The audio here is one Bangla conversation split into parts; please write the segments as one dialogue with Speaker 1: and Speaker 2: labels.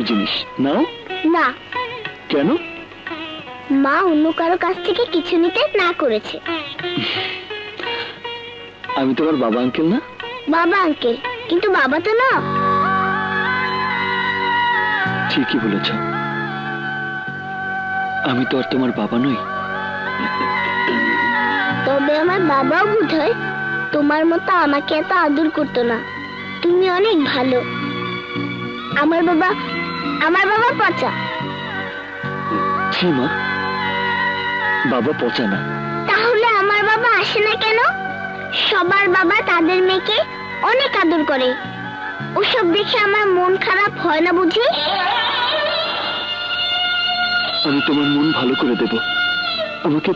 Speaker 1: তোমার জিনিস নাও।
Speaker 2: না।
Speaker 1: কেন?
Speaker 2: মা অন্য কারো কাছ থেকে কিছু নিতে না করেছে।
Speaker 1: আমি তোমার বাবা আঙ্কেল না?
Speaker 2: বাবা আঙ্কেল, কিন্তু বাবা তো না।
Speaker 1: ঠিকই বলেছ, আমি তো আর তোমার বাবা নই।
Speaker 2: তবে আমার বাবাও বোধহয় তোমার মতো আমাকে এত আদর করতো না। তুমি অনেক ভালো। আমার বাবা পচা।
Speaker 1: মা, বাবা পচা না।
Speaker 2: তাহলে আমার বাবা আসে না কেন? সবার বাবা তাদের মেয়েকে অনেক আদর করে। ওসব দেখে আমার মন খারাপ হয় না বুঝি?
Speaker 1: আমি তোমার মন ভালো করে দেব। আমাকে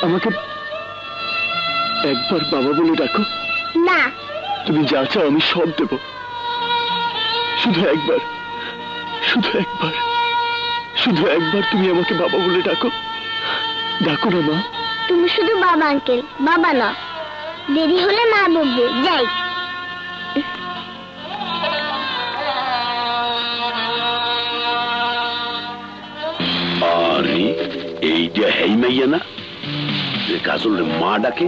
Speaker 1: আমাকে একবার বাবা বলে ডাকো।
Speaker 2: না।
Speaker 1: তুমি যা চাও আমি সব দেব। শুধু একবার, শুধু একবার, শুধু একবার তুমি আমাকে বাবা বলে ডাকো। ডাকো না মা।
Speaker 2: তুমি শুধু বাবা আঙ্কেল, বাবা না। দেরি হলে মা বলবে। যাই।
Speaker 3: আরে এই যে হেই মাইয়া না, যে কাজলের মা ডাকে।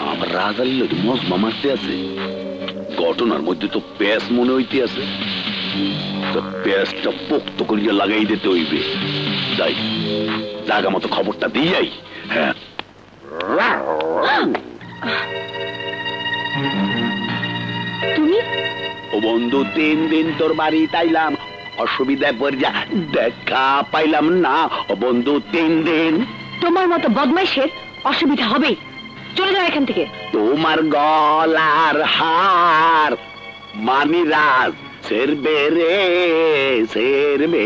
Speaker 3: আমার রাজালিল মজমা মারতে আছে। ঘটনার মধ্যে তো প্যাস মনে হইতে আছে। প্যাসটা পোক্ত করিয়া লাগাই দিতে হইবে। যাই, জাগা মতো খবরটা দিয়ে যাই। হ্যাঁ,
Speaker 2: তুমি?
Speaker 3: ও বন্ধু, 3 দিন তোর বাড়ি তাইলাম, অসুবিধায় পড়ে যা, দেখা পাইলাম না। ও বন্ধু, 3 দিন।
Speaker 2: তোমার মতো বদমাইশের অসুবিধা হবে। চলে যাও এখান থেকে।
Speaker 3: তোমার গলার হার মানিরাজ সেরবে রে, সেরবে।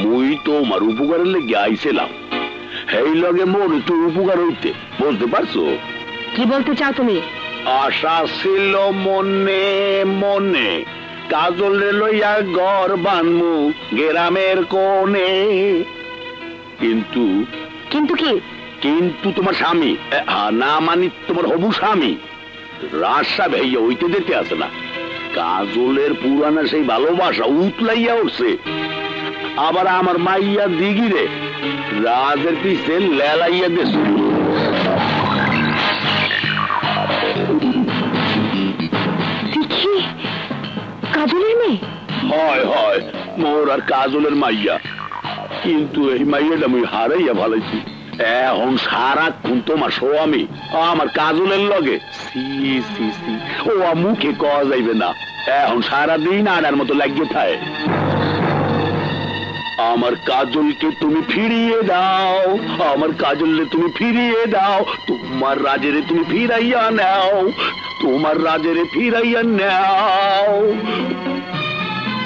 Speaker 3: মুই তোমার উপকারের লেগে আইছিলাম। এই লগে মোর তো উপকার হইতে, বুঝতে পারছো?
Speaker 2: কি বলতে চাও তুমি?
Speaker 3: আশা ছিল মনে মনে, কাজলে লইয়া ঘর বানমু গ্রামের কোণে। কিন্তু
Speaker 2: কিন্তু কি?
Speaker 3: কিন্তু তোমার স্বামী, না মানি তোমার হবু স্বামী, রাজসা ভাইয়া হইতে দিতে আসে না। কাজলের পুরানা সেই ভালোবাসা উতলাইয়া উঠছে। আবার আমার মাইয়া দিগিরে রাজের পিছে লেলাইয়া দিছে।
Speaker 2: দেখি কাজলের মেয়ে?
Speaker 3: হয় হয়, মোর আর কাজলের মাইয়া। কিন্তু এই মাইয়াটা আমি হারাইয়া ভালাইছি। এখন সারাক্ষণ তোমার স্বামী আমার কাজলের লগে। ও মুখে কওয়া যাইবে না। এখন সারাদিন আড়ার মতো লাগিয়ে থাকে। আমার কাজলকে তুমি ফিরিয়ে দাও, আমার কাজলকে তুমি ফিরিয়ে দাও, তোমার রাজেরে তুমি ফিরাইয়া নাও, তোমার রাজেরে ফিরাইয়া নাও।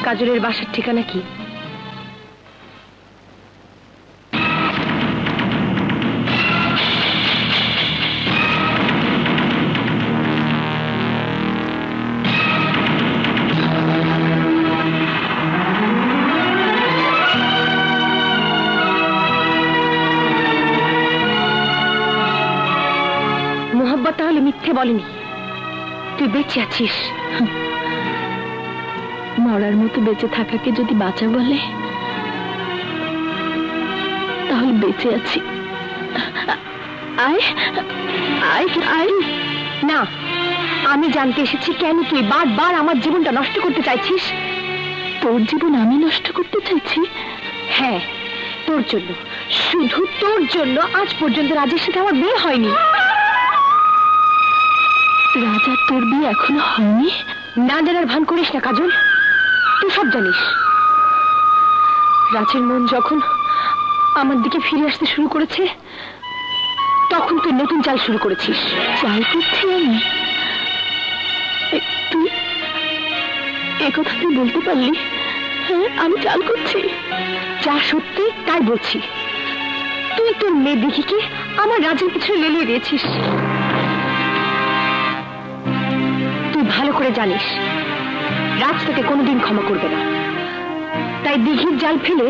Speaker 2: কাজলের বাসার ঠিকানা কি? মোহাব্বত তাহলে মিথ্যে বলেনি, তুই বেঁচে আছিস। মরার মতো বেঁচে থাকাকে যদি বাঁচা বলে, তাহলে বেঁচে আছি। আয় আয় আয়। না, আমি জানতে এসেছি কেন তুই বারবার আমার জীবনটা নষ্ট করতে চাইছিস। তোর জীবন আমি নষ্ট করতে চাইছি? হ্যাঁ, তোর জন্য, শুধু তোর জন্য আজ পর্যন্ত রাজের সাথে আমার বিয়ে হয়নি। রাজা, তোর বিয়ে এখনো হয়নি? না জানার ভান করিস না কাজল, তুই সব জানিস। রাজের মন যখন আমার দিকে ফিরে আসতে শুরু করেছে, তখন তুই নতুন চাল শুরু করেছিস। চাল করছি আমি? তুই একথা তুই বলতে পারলি? হ্যাঁ, আমি চাল করছি। যা সত্যি তাই বলছি। তুই তোর মেয়ে দিঘিকে আমার রাজের পিছনে লেলিয়ে দিয়েছিস। তুই ভালো করে জানিস রাজ তোকে কোনোদিন ক্ষমা করবে না। তাই দিঘির জাল ফেলে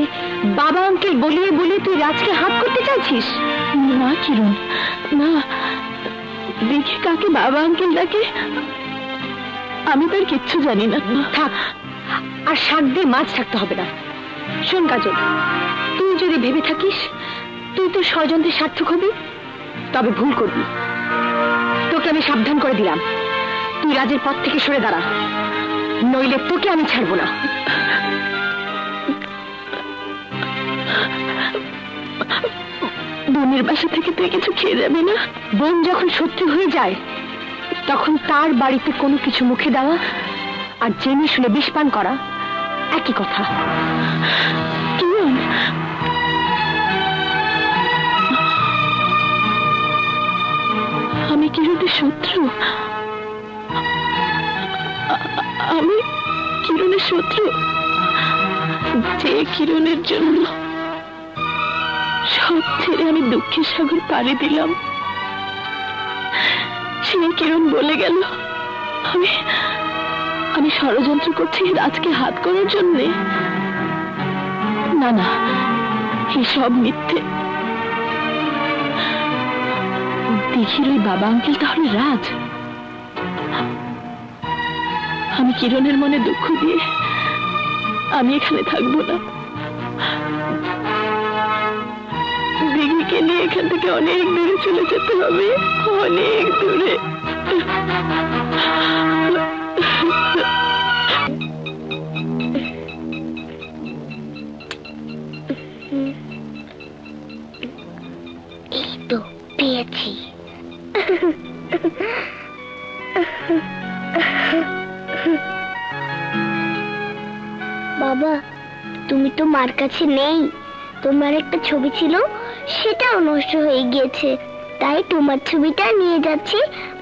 Speaker 2: বাবা আঙ্কেল বলিয়ে বলিয়ে তুই রাজকে হাত করতে চাইছিস। না কিরণ, না। দিঘি কাকে বাবা আঙ্কেল ডাকে আমি তার কিচ্ছু জানি না। থাক, আর শাক দিয়ে মাছ থাকতে হবে না। শোন কাজল, তুই যদি ভেবে থাকিস তুই তো ষড়যন্ত্রে সার্থক হবি, তবে ভুল করবি। তোকে আমি সাবধান করে দিলাম, তুই রাজের পথ থেকে সরে দাঁড়া, নইলে তোকে আমি ছাড়বো না। বোনের বাসা থেকে তুই কিছু খেয়ে যাবে না? বোন যখন শত্রু হয়ে যায় তখন তার বাড়িতে কোনো কিছু মুখে দেওয়া আর জেনে শুনে বিষ পান করা একই কথা। আমি কিরণের শত্রু? আমি কিরণের শত্রু? যে কিরণের জন্য সব ছেড়ে আমি দুঃখের সাগর পাড়ি দিলাম, সেই কিরণ বলে গেল আমি ষড়যন্ত্র করছি রাজকে হাত করার জন্যে। না না, এসব মিথ্যে। দেখির ওই বাবা আঙ্কেল তাহলে রাজ। আমি কিরণের মনে দুঃখ দিয়ে আমি এখানে থাকবো না। দিঘিকে নিয়ে এখান থেকে অনেক দূরে চলে যেতে হবে, অনেক দূরে। এই তো পেয়েছি।
Speaker 4: বাবা, তুমি তো মার কাছে নেই। তোমার একটা ছবি ছিল, সেটাও নষ্ট হয়ে গিয়েছে, তাই তোমার ছবিটা নিয়ে যাচ্ছি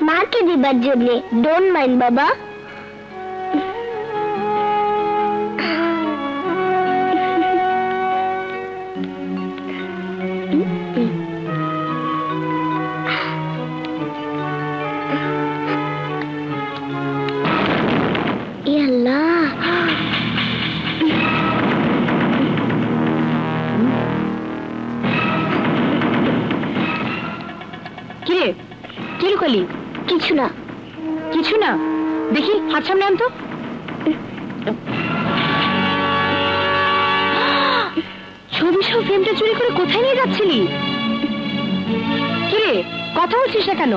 Speaker 4: মাকে দিবার জন্য। ডোন্ট মাইন্ড বাবা।
Speaker 2: কিছু না, কিছু না। দেখি হাত সামনে আনতো। ছবি সব ফ্রেমটা চুরি করে কোথায় নিয়ে যাচ্ছিলি? কিরে, কথা বলছিস না কেন?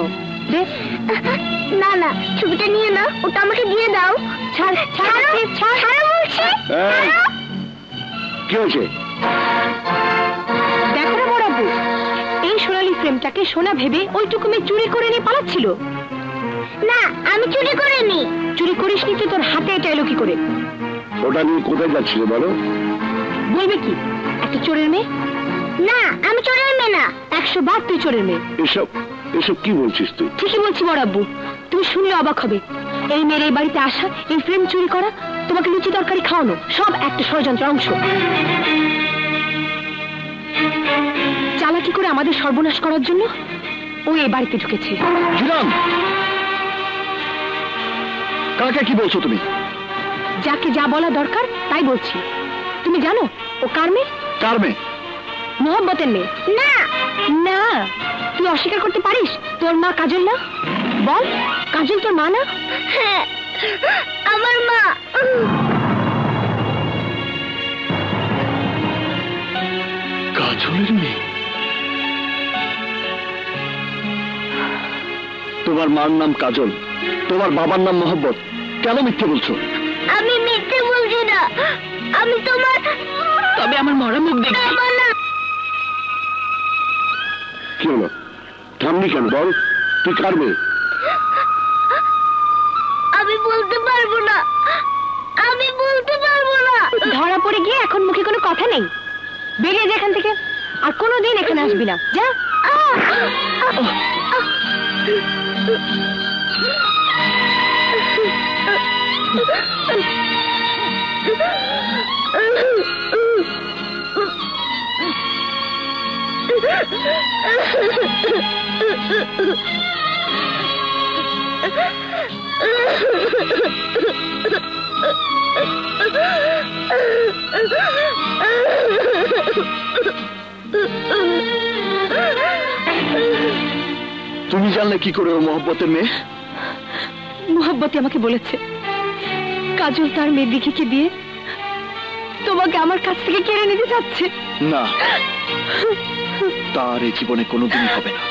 Speaker 4: না না, ছবিটা নিয়ে না, ওটা আমাকে দিয়ে দাও।
Speaker 2: ছাড় ছাড় ছাড় ছাড় বলছি।
Speaker 3: কি হয়েছে?
Speaker 2: দেখো না বড় আব্বু, এই সোনালী ফ্রেমটাকে সোনা ভেবে ওইটুকু মেয়ে চুরি করে নিয়ে পালাচ্ছিল।
Speaker 4: না, আমি চুরি করিনি।
Speaker 2: চুরি করিসনি তুই? তোর হাতে এটা এলো কি করে?
Speaker 3: ওটা নিয়ে কোথায় যাচ্ছিল বলো?
Speaker 2: বলবে কি, একটা চোরের মেয়ে?
Speaker 4: না, আমি চোরের মেয়ে না।
Speaker 2: 100 বার তুই চোরের মেয়ে।
Speaker 3: এসব এসব কি বলছিস তুই?
Speaker 2: ঠিকই বলছি বড় আব্বু, তুমি শুনলে অবাক হবে। এই মেয়ের এই বাড়িতে আসা, এই ফ্রেম চুরি করা, তোমাকে লুচি তরকারি খাওয়ানো, সব একটা ষড়যন্ত্রের অংশ। চালাকি করে আমাদের সর্বনাশ করার জন্য ও এই বাড়িতে ঢুকেছে।
Speaker 3: কাকে কি বলছো তুমি?
Speaker 2: যাকে যা বলা দরকার তাই বলছি। তুমি জানো ও কার মেয়ে?
Speaker 3: কার মেয়ে?
Speaker 2: মোহব্বতের মেয়ে।
Speaker 4: না
Speaker 2: না, তুই অস্বীকার করতে পারিস তোর মা কাজল না? বল, কাজল তোর মা না?
Speaker 4: হ্যাঁ, আমার মা।
Speaker 1: কাজলের মেয়ে? তোমার মার নাম কাজল, তোমার বাবার নাম মোহব্বত, কেন মিথ্যে বলছো?
Speaker 4: আমি মিথ্যে বলছি না, আমি তোমার।
Speaker 2: তবে আমার মরা মুখ দেখছি।
Speaker 3: কি হলো? থামনি কেন? বল, তুই কার মেয়ে?
Speaker 4: আমি বলতে পারবো না, আমি বলতে পারবো না।
Speaker 2: ধরা পড়ে গিয়ে এখন মুখে কোনো কথা নেই। বেরিয়ে যা এখান থেকে, আর কোনোদিন এখানে আসবি না। যা।
Speaker 1: তুমি জানলে কি করে ও মোহব্বতের মেয়ে?
Speaker 2: মোহব্বতী আমাকে বলেছে কাজল তার মেয়ে দিঘিকে দিয়ে তোমাকে আমার কাছ থেকে কেড়ে নিতে চাচ্ছে।
Speaker 1: না, তার এই জীবনে কোনোদিনই হবে না।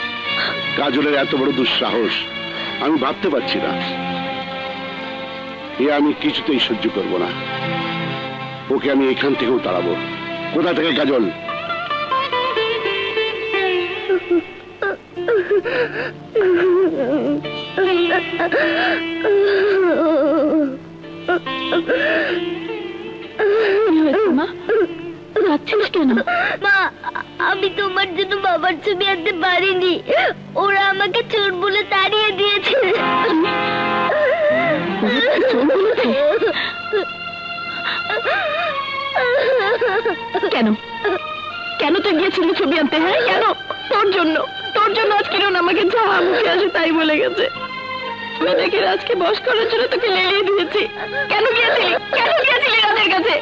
Speaker 3: কাজলের এত বড় দুঃসাহস আমি ভাবতে পারছি না। এ আমি কিছুতেই সহ্য করব না। ওকে আমি এখান থেকেও তাড়াবো। কোথা থেকে কাজল?
Speaker 2: মা, কাঁদছিস কেন?
Speaker 4: মা, আমি তোমার জন্য বাবার ছবি আনতে পারিনি। ওরা আমাকে চোর বলে তাড়িয়ে দিয়েছে।
Speaker 2: কেন কেন তুই গিয়েছিলি ছবি আনতে? হ্যাঁ, কেন? তোর জন্য আজ কিরণ আমাকে যা মুখে আসে তাই বলে গেছে। আমি নাকি রাজকে বশ করার জন্য তোকে লেলিয়ে দিয়েছি। কেন গিয়েছিলি রাজের কাছে?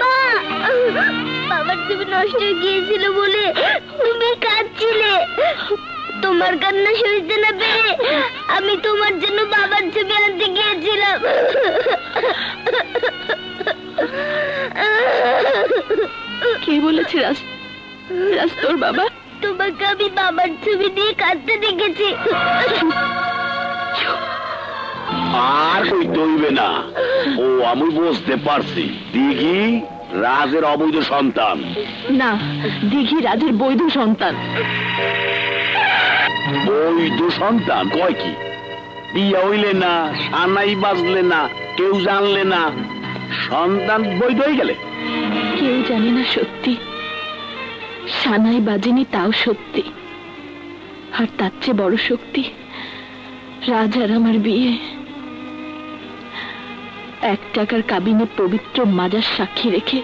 Speaker 4: মা, বাবার ছবি নষ্ট হয়ে গিয়েছিল বলে তুমি কাঁদছিলে। তোমার কান্না সইতে না পেরে আমি তোমার জন্য বাবার ছবি আনতে গিয়েছিলাম।
Speaker 2: কে বলেছে রাজ তোর বাবা?
Speaker 4: তোমাকে আমি বাবার ছবি দিয়ে কাঁদতে দেখেছি।
Speaker 3: আর কই দইবে না। ও আমি বুঝতে পারছি, দিঘি রাজের অবৈধ সন্তান।
Speaker 2: না, দিঘি রাজের বৈধ সন্তান।
Speaker 3: বৈধ সন্তান কয় কি? বিয়ে হইলে না, সানাই বাজলে না, কেউ জানলে না, সন্তান বৈধ হয়ে গেলে?
Speaker 2: কেউ জানে না সত্যি, সানাই বাজেনি তাও সত্যি। আর তার চেয়ে বড় শক্তি রাজ আর আমার বিয়ে। 1 টাকার কাবিনে পবিত্র মাজার সাক্ষী রেখে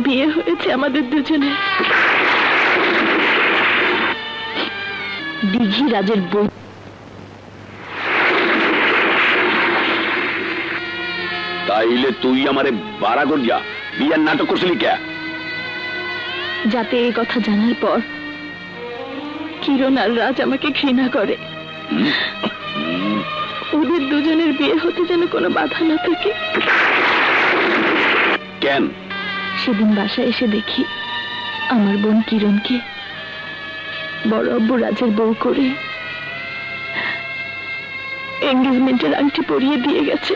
Speaker 2: বিয়ে হয়েছে আমাদের দুজনে। দিঘি রাজের বই।
Speaker 3: তাইলে তুই আমারে বাড়া করিয়া বিয়ার নাটক করছিলি কে?
Speaker 2: যাতে এই কথা জানার পর কিরণ আর রাজ আমাকে ঘৃণা করে। ওদের দুজনের বিয়ে হতে যেন কোনো বাধা না থাকে।
Speaker 3: কেন?
Speaker 2: সেদিন বাসায় এসে দেখি আমার বোন কিরণকে বড় আব্বু রাজের বউ করে এঙ্গেজমেন্টের আংটি পরিয়ে দিয়ে গেছে।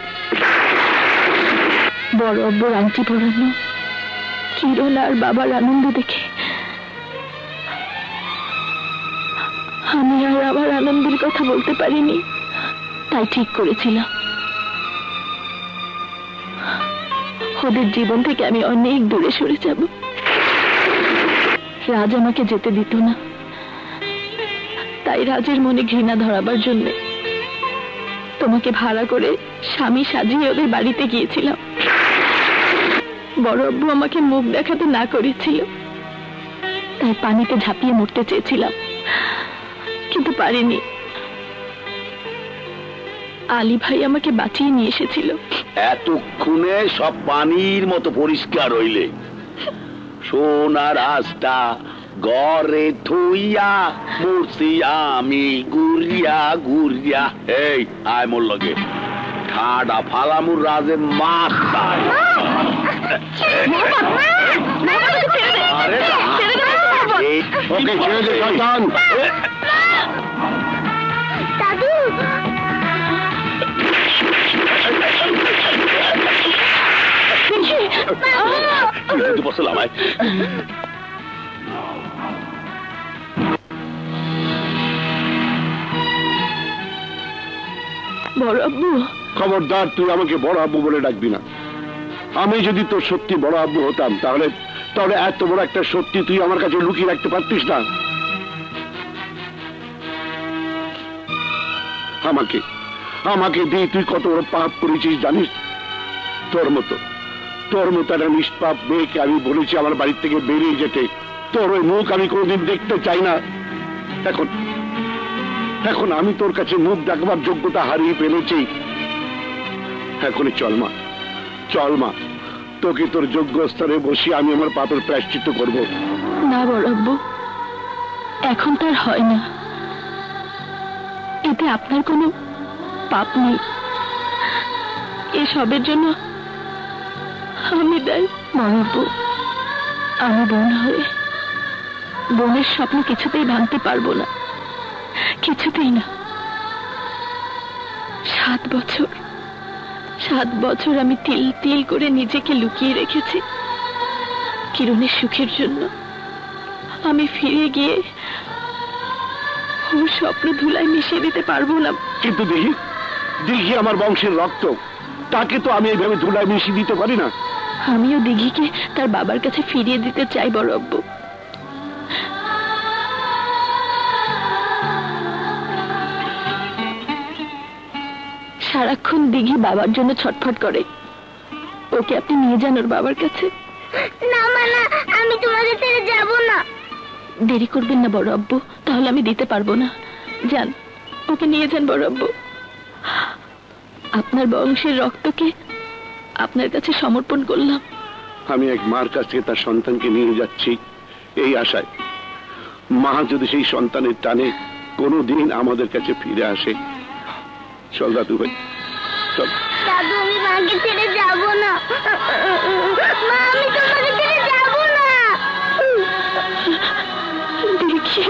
Speaker 2: বড় আব্বুর আংটি পরানো কিরণ আর বাবার আনন্দ দেখে আমি আর আমার আনন্দের কথা বলতে পারিনি। তাই ঠিক করেছিলাম ওদের জীবন থেকে আমি অনেক দূরে সরে যাব। রাজ আমাকে যেতে দিত না, তাই রাজের মনে ঘৃণা ধরাবার জন্য তোমাকে ভাড়া করে স্বামী সাজিয়ে ওদের বাড়িতে গিয়েছিলাম। বড় আব্বু আমাকে মুখ দেখাতে না করেছিল, তাই পানিতে ঝাঁপিয়ে মরতে চেয়েছিলাম, কিন্তু পারিনি। আলী ভাই আমাকে বাঁচিয়ে নিয়ে এসেছিল।
Speaker 3: এতক্ষণে সব পানির মতো পরিষ্কার হইলে সোনা রাস্তা ঘরে থইয়া মরছি আমি গুরিয়া গুরিয়া। এই আয় মোর লগে ঠাডা ফালামুর রাজে মাথায়। ওকে ছেড়ে দে সন্তান।
Speaker 4: দাদু,
Speaker 3: বসল আমায়।
Speaker 2: বড় আব্বু,
Speaker 3: খবরদার তুই আমাকে বড় আব্বু বলে ডাকবি না। আমি যদি তোর সত্যি বড় আব্বু হতাম তাহলে এত বড় একটা সত্যি তুই আমার কাছে লুকিয়ে রাখতে পারতিস না। আমাকে দিয়ে তুই কত বড় পাপ করেছিস জানিস? তোর মতো একটা নিষ্পাপ মেয়েকে আমি বলেছি আমার বাড়ি থেকে বেরিয়ে যেতে। তোর ওই মুখ আমি কোনোদিন দেখতে চাই না। এখন আমি তোর কাছে মুখ দেখবার যোগ্যতা হারিয়ে ফেলেছি। এখনই চল মা, তোকে তোর যোগ্য স্থানে বসিয়ে আমি আমার পাপের প্রায়শ্চিত্ত করব।
Speaker 2: না বড় আব্বু, এখন তার হয় না। এতে আপনার কোনো পাপ নেই। এসবের জন্য আমি দায়ী। মানবু, আমি বোন হয়ে বোনের স্বপ্ন কিছুতেই ভাঙতে পারবো না, কিছুতেই না। 7 বছর আমি তিল তিল করে নিজেকে লুকিয়ে রেখেছি কিরণের সুখের জন্য। আমি ফিরে গিয়ে ওর স্বপ্ন ধুলায় মিশিয়ে দিতে পারবো না।
Speaker 3: কিন্তু দেখি দিঘি আমার বংশের রক্ত, তাকে তো আমি এইভাবে ধুলায় মিশিয়ে দিতে পারি না।
Speaker 2: আমিও দিঘিকে তার বাবার কাছে ফিরিয়ে দিতে চাই বড় আব্বু। সারাক্ষণ দিঘি বাবার জন্য ছটফট করে, ওকে আপনি নিয়ে যান ওর বাবার কাছে।
Speaker 4: না মা, না, আমি তোমাকে ছেড়ে যাব না।
Speaker 2: দেরি করবেন না বড় আব্বু, তাহলে আমি দিতে পারবো না। যান, ওকে নিয়ে যান বড় আব্বু। আপনার বংশের রক্তকে আপনার কাছে সমর্পণ করলাম।
Speaker 3: আমি এক মার কাছ থেকে তার সন্তানকে নিয়ে যাচ্ছি এই আশায়, মা যদি সেই সন্তানের টানে কোনোদিন আমাদের কাছে ফিরে আসে। চল দাদু ভাই, চল।
Speaker 4: দাদু, আমি মাকে ছেড়ে যাব না। মা, আমি তোমাকে ছেড়ে যাব না।
Speaker 2: দেখি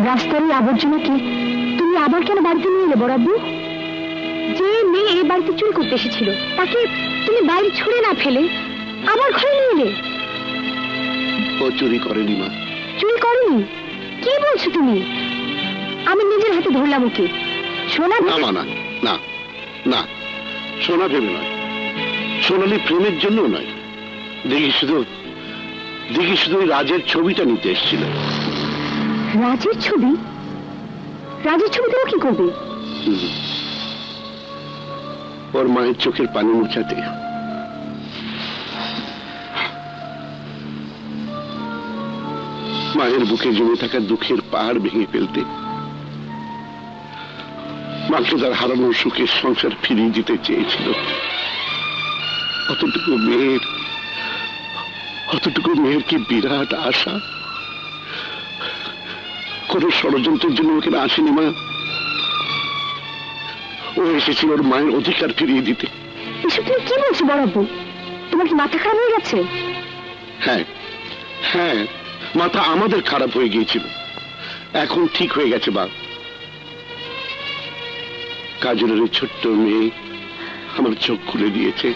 Speaker 2: রাস্তার আবর্জনা কি তুমি আবার কেন বাড়িতে নিয়ে এলে বড় আব্বু? যে মেয়ে এই বাড়িতে চুরি করতে এসেছিল তাকে তুমি বাইরে ছুড়ে না ফেলে আবার ঘরে নিয়ে এলে।
Speaker 3: ও চুরি করেনি মা।
Speaker 2: চুরি করেনি? কি বলছো তুমি? আমি নিজের হাতে ধরলাম ওকে। সোনা
Speaker 3: না মা, না না না, সোনা ভেবে নয়, সোনালি প্রেমের জন্য নয়। দেখি শুধু ওই রাজের ছবিটা নিতে এসেছিল।
Speaker 2: রাজের ছবি? রাজের ছবি তো কি করবে?
Speaker 3: ওর মায়ের চোখের পানি মুছাতে। মায়ের বুকে জমে থাকা দুঃখের পাহাড় ভেঙে ফেলতে, মাকে তার হারানোর সুখের সংসার ফিরিয়ে দিতে চেয়েছিল। অতটুকু মেয়ের কি বিরাট আশা। কোন ষড়যন্ত্রের জন্য ওখানে আসেনি মা, ও এসেছিল ওর মায়ের অধিকার ফিরিয়ে দিতে।
Speaker 2: এসব তুমি কি বলছো বড় আব্বু? তোমার কি মাথা খারাপ হয়ে গেছে?
Speaker 3: হ্যাঁ হ্যাঁ, মাথা আমাদের খারাপ হয়ে গিয়েছিল, এখন ঠিক হয়ে গেছে। বা কাজলের ছোট্ট মেয়ে আমার চোখ খুলে দিয়েছে।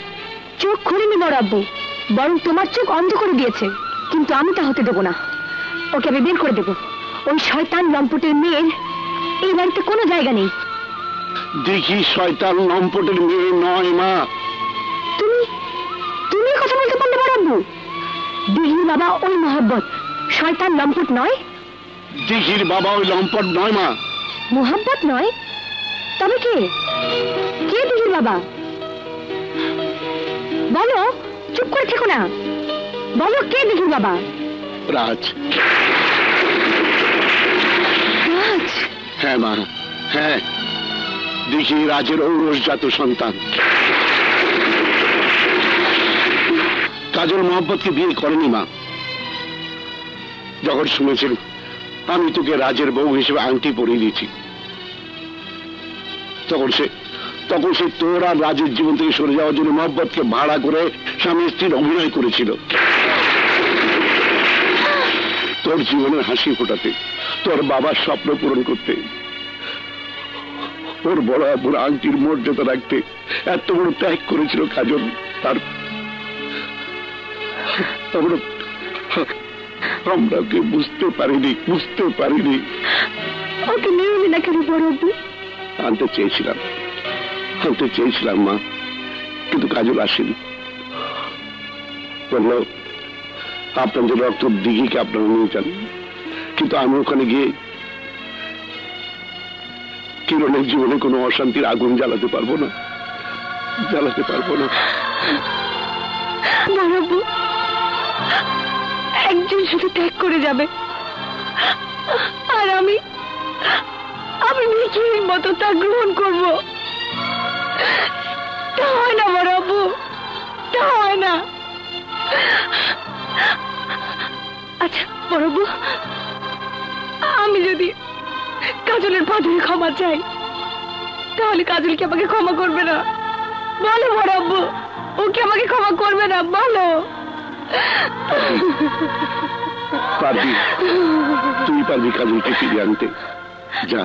Speaker 2: চোখ খুলেনি বড় আব্বু, বরং তোমার চোখ অন্ধ করে দিয়েছে। কিন্তু আমি তা হতে দেবো না, ওকে আমি বের করে দেবো। ওই শয়তান লম্পটের মেয়ের এই বাড়িতে কোনো জায়গা নেই।
Speaker 3: দেখি শয়তান লম্পটের মেয়ে নয় মা।
Speaker 2: তুমি কথা বলতে পারলে বড় আব্বু? দিঘির বাবা ওই মোহাব্বত, শয়তান লম্পট নয়।
Speaker 3: দিঘির বাবা ওই লম্পট নয় মা।
Speaker 2: মোহাব্বত নয়? তবে কে দিঘির বাবা? বলো, চুপ করে থেকো না, বলো কে দিঘির বাবা?
Speaker 3: রাজ।
Speaker 2: রাজ?
Speaker 3: হ্যাঁ মা, হ্যাঁ, দিঘি রাজের ঔরসজাত সন্তান। কাজল মোহাম্মদকে বিয়ে করেনি মা। যখন শুনেছিল আমি তোকে রাজের বউ হিসেবে আংটি পরিয়ে দিয়েছি, তখন সে তোর আর রাজের জীবন থেকে সরে যাওয়ার জন্য মোহাম্মদকে ভাড়া করে স্বামী স্ত্রীর অভিনয় করেছিল। তোর জীবনের হাসি ফোটাতে, তোর বাবার স্বপ্ন পূরণ করতে, ওর বড় আব্বুর আংটির মর্যাদা রাখতে এত বড় ত্যাগ করেছিল কাজল। আমরা ওকে বুঝতে পারিনি।
Speaker 2: ওকে নিয়ে এলি না কেন বড় আব্বু?
Speaker 3: আনতে চেয়েছিলাম মা, কিন্তু কাজল আসেনি। বললো আপনাদের রক্ত দিঘিকে আপনারা নিয়ে যান, কিন্তু আমি ওখানে গিয়ে কিরণের জীবনে কোনো অশান্তির আগুন জ্বালাতে পারবো না।
Speaker 2: বড়াব্বু একজন শুধু ত্যাগ করে যাবে, আর আমি ভিখিরির মতো তা গ্রহণ করবো। তা হয় না বড়াব্বু, তা হয় না। আচ্ছা বড়াব্বু, আমি যদি কাজলের পা ধরে ক্ষমা চাই, তাহলে কাজল কি আমাকে ক্ষমা করবে না? বলো বড়াব্বু, ও কি আমাকে ক্ষমা করবে না? বলো।
Speaker 3: পারবি, তুই পারবি কাজলকে ফিরিয়ে আনতে। যা।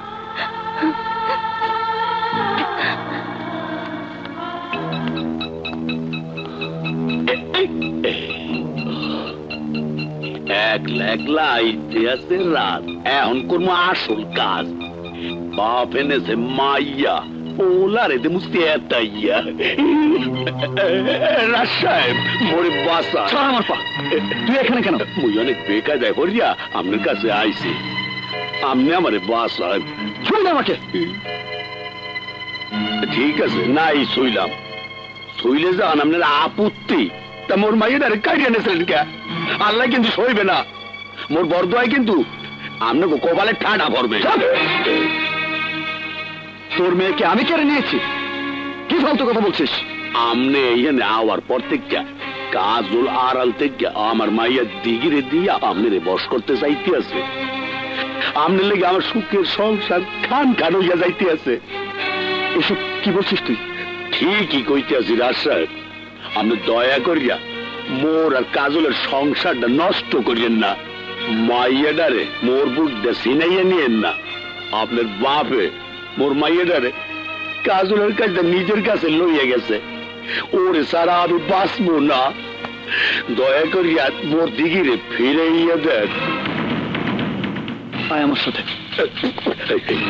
Speaker 3: একলা আইতে আছে রাত, এখন করবো আসল কাজ। বাপ এনেছে মাইয়া, ওলারে দে মুস্তি এতাইয়া। রাজ সাহেব মোরে বাসা।
Speaker 1: আমার পা, তুই এখানে কেন?
Speaker 3: মুই অনেক বেকায়দায় করিয়া আপনার কাছে আইছি, আপনি আমারে বাসান।
Speaker 1: শুন আমাকে।
Speaker 3: ঠিক আছে, নাই শুইলাম, শুইলে যান আপনার আপত্তি। তা মোর মাইয়ের কাটিয়ে এনেছিলেন কে? আল্লাহ কিন্তু সইবে না, মোর বরদোয়ায় কিন্তু আপনাকে কপালে ঠাডা পড়বে।
Speaker 1: তোর মেয়েকে আমি কেড়ে নিয়েছি? কি ফালতু কথা বলছিস?
Speaker 3: আমনে এখানে আওয়ার পর থেকে কাজল আড়াল থেকে আমার মাইয়া দিগিরে দিয়া আমনে বস করতে চাইতে আছে। আমনে লেগে আমার সুখের সংসার খান খান হইয়া যাইতে আছে।
Speaker 1: এসব কি বলছিস তুই?
Speaker 3: ঠিকই কইতে আছি রাজ সাহেব, আপনি দয়া করিয়া মোর আর কাজলের সংসারটা নষ্ট করিয়েন না। মাইয়াডারে মোর বুকটা সিনাইয়া নিয়েন না। আপনার বাপে মোর মাইয়াডারে কাজলের কাজটা নিজের কাছে লইয়া গেছে, ওরে সারা আমি বাঁচবো না। দয়া করিয়া মোর দিগিরে ফিরে দেন।
Speaker 1: আয় আমার সাথে।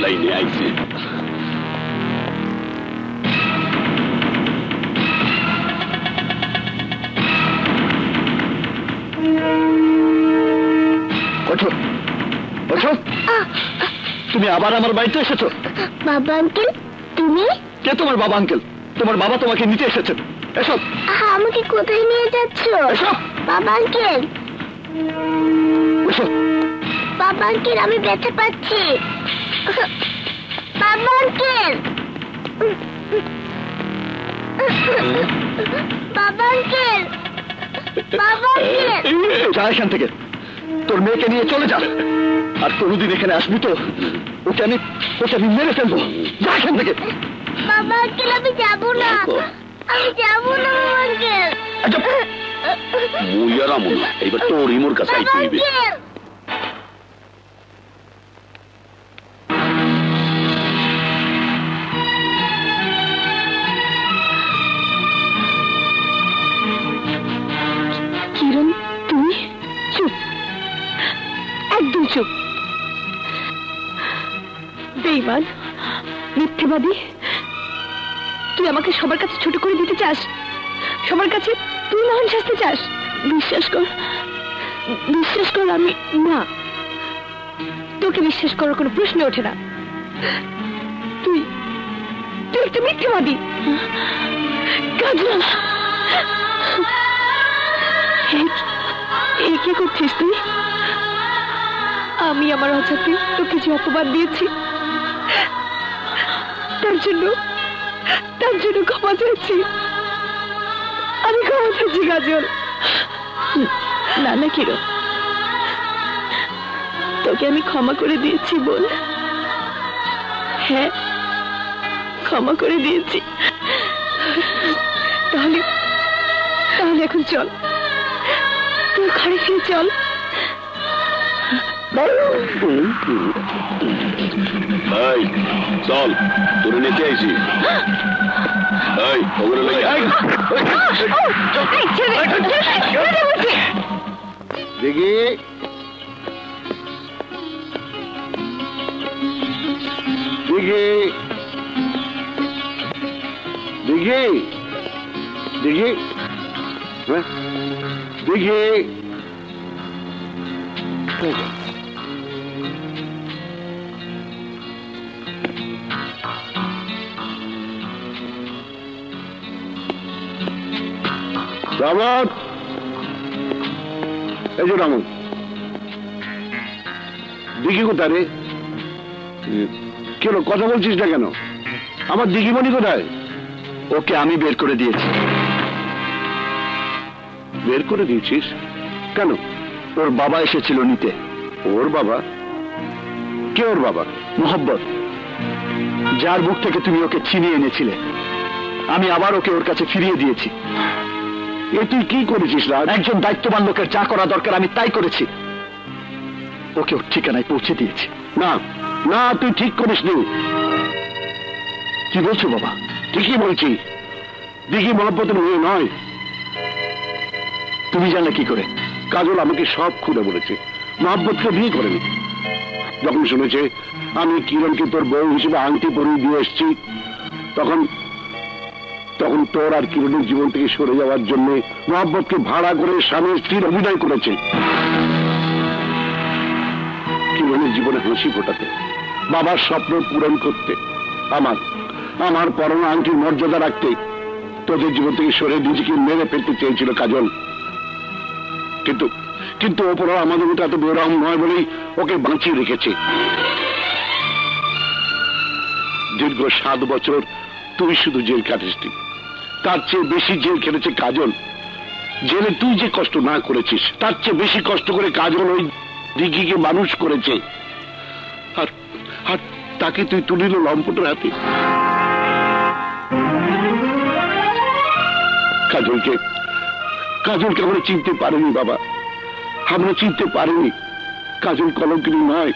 Speaker 3: লাইনে আইছে।
Speaker 1: ওঠো ওঠো, তুমি আবার আমার বাড়িতে এসেছো?
Speaker 4: বাবা আঙ্কেল, তুমি?
Speaker 1: কে তোমার বাবা আঙ্কেল? তোমার বাবা তোমাকে নিতে এসেছেন। এসব।
Speaker 4: আমাকে কোথায় নিয়ে যাচ্ছ?
Speaker 1: এসব।
Speaker 4: বাবা আঙ্কেল,
Speaker 1: এসব।
Speaker 4: বাবা আঙ্কেল, আমি ব্যথা পাচ্ছি। বাবা আঙ্কেল, বাবা আঙ্কেল, বাবা আঙ্কেল।
Speaker 1: যা এখান থেকে, তোর মেয়েকে নিয়ে চলে যা। আর কোনোদিন এখানে আসবি তো ওকে আমি মেরে ফেলবো। যা এখান থেকে।
Speaker 4: বাবা আঙ্কেল, আমি যাবো না, আমি যাবো না বাবা আঙ্কেল।
Speaker 3: মুইয়ার আমল না, এবার তোর ইমোর কাছে আইতে হইবে।
Speaker 2: কিরণ, তুই চুপ, একদম চুপ। বেঈমান, মিথ্যেবাদী, তুই আমাকে সবার কাছে ছোট করে দিতে চাস, সবার কাছে তুই মহান শাস্তি চাস। বিশ্বাস কর আমি না, তোকে বিশ্বাস করার কোনো প্রশ্ন ওঠে না। তুই একটা মিথ্যেবাদী। কাজল, কি করছিস তুই? আমি আমার অজান্তে তোকে যে অপবাদ দিয়েছি, তার জন্য ক্ষমা চাইছি। আমি ক্ষমা চাইছি কাজল। না কিরণ, তোকে আমি ক্ষমা করে দিয়েছি বল। হ্যাঁ, ক্ষমা করে দিয়েছি। তাহলে এখন চল, তুই ঘরে ফিরে চল।
Speaker 3: চল, তোরে নিতে আইছি।
Speaker 1: দেখি
Speaker 3: দেখি দেখি দেখি রামত, এই যে রামত, দিঘি কোথায় রে? কেন কথা বলছিস না কেন? আমার দিঘিমণি কোথায়?
Speaker 1: ওকে আমি বের করে দিয়েছি।
Speaker 3: বের করে দিয়েছিস কেন?
Speaker 1: ওর বাবা এসেছিল নিতে।
Speaker 3: ওর বাবা? কে ওর বাবা?
Speaker 1: মোহব্বত, যার বুক থেকে তুমি ওকে ছিনিয়ে এনেছিলে, আমি আবার ওকে ওর কাছে ফিরিয়ে দিয়েছি।
Speaker 3: এ তুই কি করেছিস রাজ?
Speaker 1: একজন দায়িত্ববান লোকের যা করা দরকার আমি তাই করেছি। ওকে ওর ঠিকানায় পৌঁছে দিয়েছি।
Speaker 3: না না, তুই ঠিক করিসনি।
Speaker 1: কি বলছো বাবা?
Speaker 3: ঠিকই বলছি, দিঘি মহব্বতের মেয়ে নয়।
Speaker 1: তুমি জানলে কি করে?
Speaker 3: কাজল আমাকে সব খুলে বলেছে। মহব্বতকে বিয়ে করেনি। যখন শুনেছে আমি কিরণকে তোর বউ হিসেবে আংটি পরিয়ে দিয়ে এসছি, তখন তখন তোর আর কিরণের জীবন থেকে সরে যাওয়ার জন্য মহব্বতকে ভাড়া করে স্বামী স্ত্রীর অভিনয় করেছে। কিরণের জীবনে হাসি ফোটাতে, বাবার স্বপ্ন পূরণ করতে, আমার পরম আংটির মর্যাদা রাখতে তোদের জীবন থেকে সরে নিজেকে মেরে ফেলতে চেয়েছিল কাজল। কিন্তু কিন্তু ওপর আমাদের মতো এত বেরহম নয় বলেই ওকে বাঁচিয়ে রেখেছে। দীর্ঘ 7 বছর তুই শুধু জেল কাটিসনি, তার চেয়ে বেশি জেল খেটেছে কাজল। জেলে তুই যে কষ্ট না করেছিস, তার চেয়ে বেশি কষ্ট করে কাজল ওই দিঘিকে মানুষ করেছে। আর আর তাকে তুই তুলিল লম্পটের হাতে। কাজলকে আমরা চিনতে পারিনি বাবা, আমরা চিনতে পারিনি। কাজল কলঙ্কিনী নয়।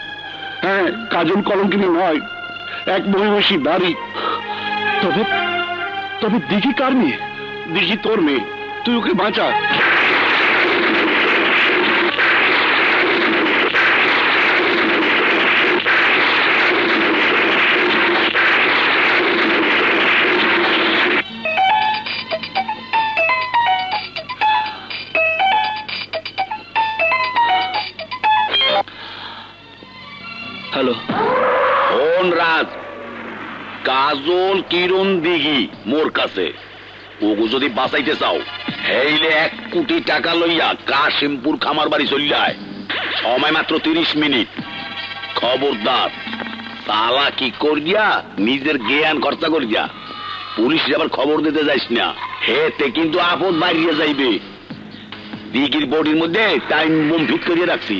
Speaker 3: হ্যাঁ, কাজল কলঙ্কিনী নয়, এক মহিষী নারী।
Speaker 1: তবে তবে দিঘি কার মেয়ে?
Speaker 3: দিঘি তোর মেয়ে, তুই ওকে বাঁচা।
Speaker 1: হ্যালো,
Speaker 3: কোন রাজ? কাজল কিরণ দিঘি মোর কাছে। ওগো যদি বাঁচাইতে চাও, হেইলে 1 কোটি টাকা লইয়া কাশিমপুর খামার বাড়ি চল যায়। সময় মাত্র 30 মিনিট। খবরদার তালা কি করিয়া নিজের জ্ঞান খরচা করিয়া পুলিশ আবার খবর দিতে যাইস না, হেতে কিন্তু আপদ বাইরিয়ে যাইবে। দিঘির বডির মধ্যে টাইম বোম ফিট করিয়ে রাখছি,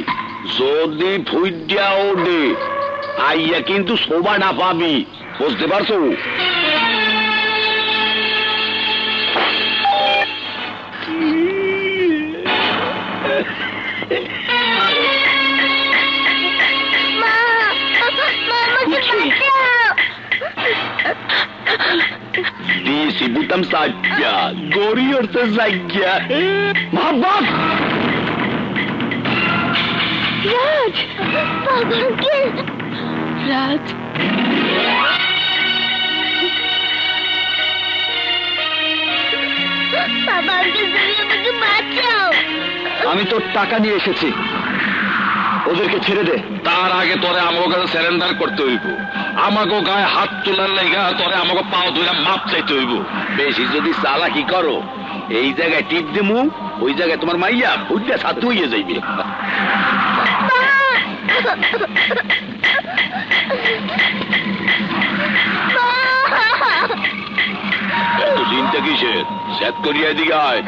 Speaker 3: যদি ফুইডিয়া ওঠে আইয়া কিন্তু শোভা না পাবি, বুঝতে পারছো? দিয়েছি বুতাম সাজ্ঞা, গড়ি উঠতে সাজ্ঞা। ভাববাক
Speaker 4: রাজ, বাবা আঙ্কেল। রাজ, বাবা আঙ্কেল, তুমি আমাকে বাঁচাও।
Speaker 1: আমি তোর টাকা নিয়ে এসেছি, ওদেরকে ছেড়ে দে।
Speaker 3: তার আগে তোরে আমাকে কাছে সারেন্ডার করতে হইব। আমাকে গায়ে হাত তোলার লেগা তোরে আমাকে পাও ধরে মাপ চাইতে হইব। বেশি যদি চালাকি করো, এই জায়গায় টিপ দিমু, ওই জায়গায় তোমার মাইয়া বুঝলে ছাত্র হইয়া যাইবে। এত চিন্তা কিসের? সেট করিয়া দিকে আয়।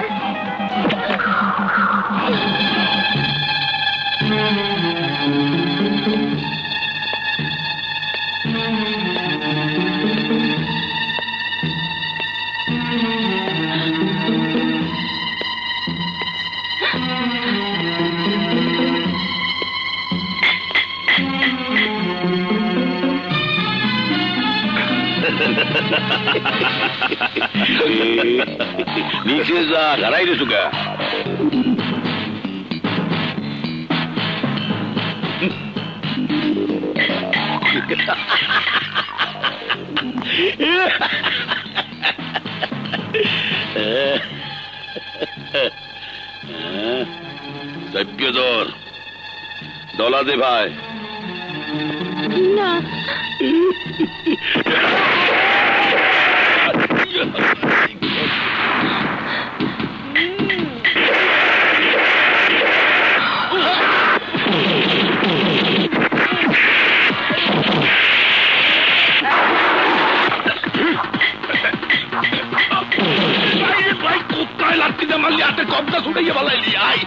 Speaker 3: নিচে যা, ঘরাই রে সুগা। সভ্যদর দলা দে ভাই
Speaker 2: না
Speaker 3: भाई कुत्ता लगती है मल्ली आते कब्जा सुनाइए वाला लिया आई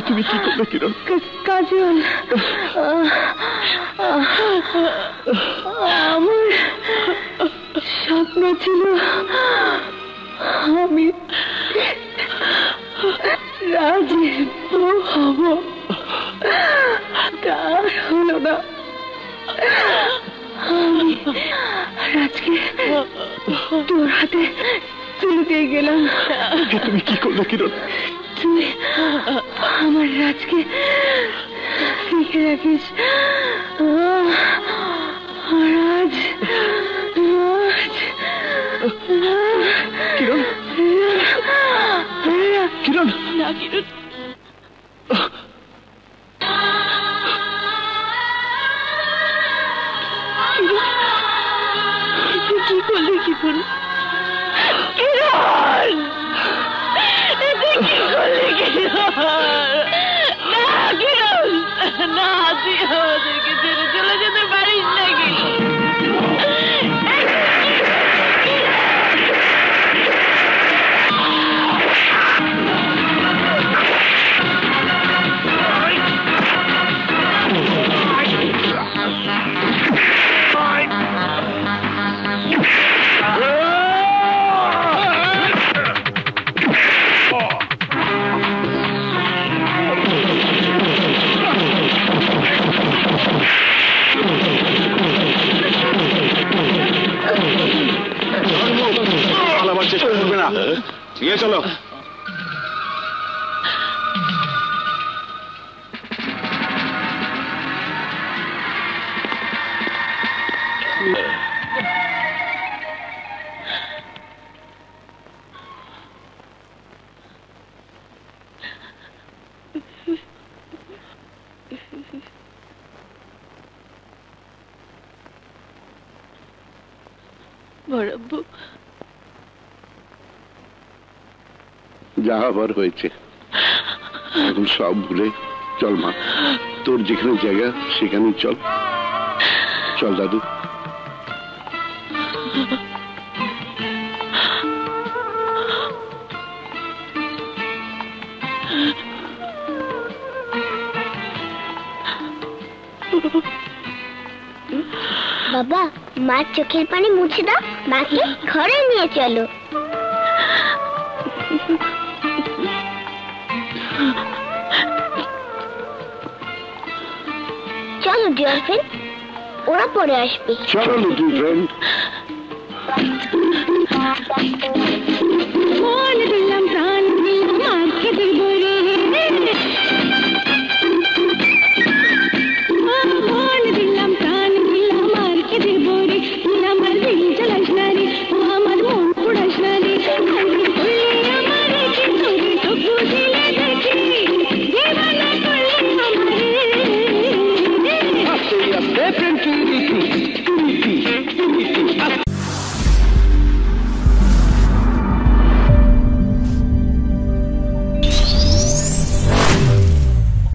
Speaker 1: তুমি কি করলে কিরণ?
Speaker 2: কাজল, আমার স্বপ্ন ছিল আমি রাজের বউ হব, তা হলো না। আমি রাজকে তোর হাতে তুলে দিয়ে গেলাম।
Speaker 1: তুমি কি করলে কিরণ?
Speaker 2: তুই আমার রাজকে লিখে রাখিস। রাজ, রাজ,
Speaker 1: কিরণ, কিরণ,
Speaker 2: না কিরণ, কি করলি কিরণ? কিরণ, কি করলি কিরণ? না কিরণ, না, তুই আমাদেরকে ছেড়ে চলে যেতে পারিস নাকি?
Speaker 3: চেষ্টা করবে না, নিয়ে চলো। যা আবার হয়েছে, এখন সব ভুলে চল মা, তোর যেখানে জায়গা সেখানেই চল। চল দাদু।
Speaker 4: বাবা, মার চোখের পানি মুছে দাও, মাকে ঘরে নিয়ে চলো। চলো ডিয়ার ফ্রেন্ড, ওরা পরে আসবে।
Speaker 3: চলো লিটল ফ্রেন্ড।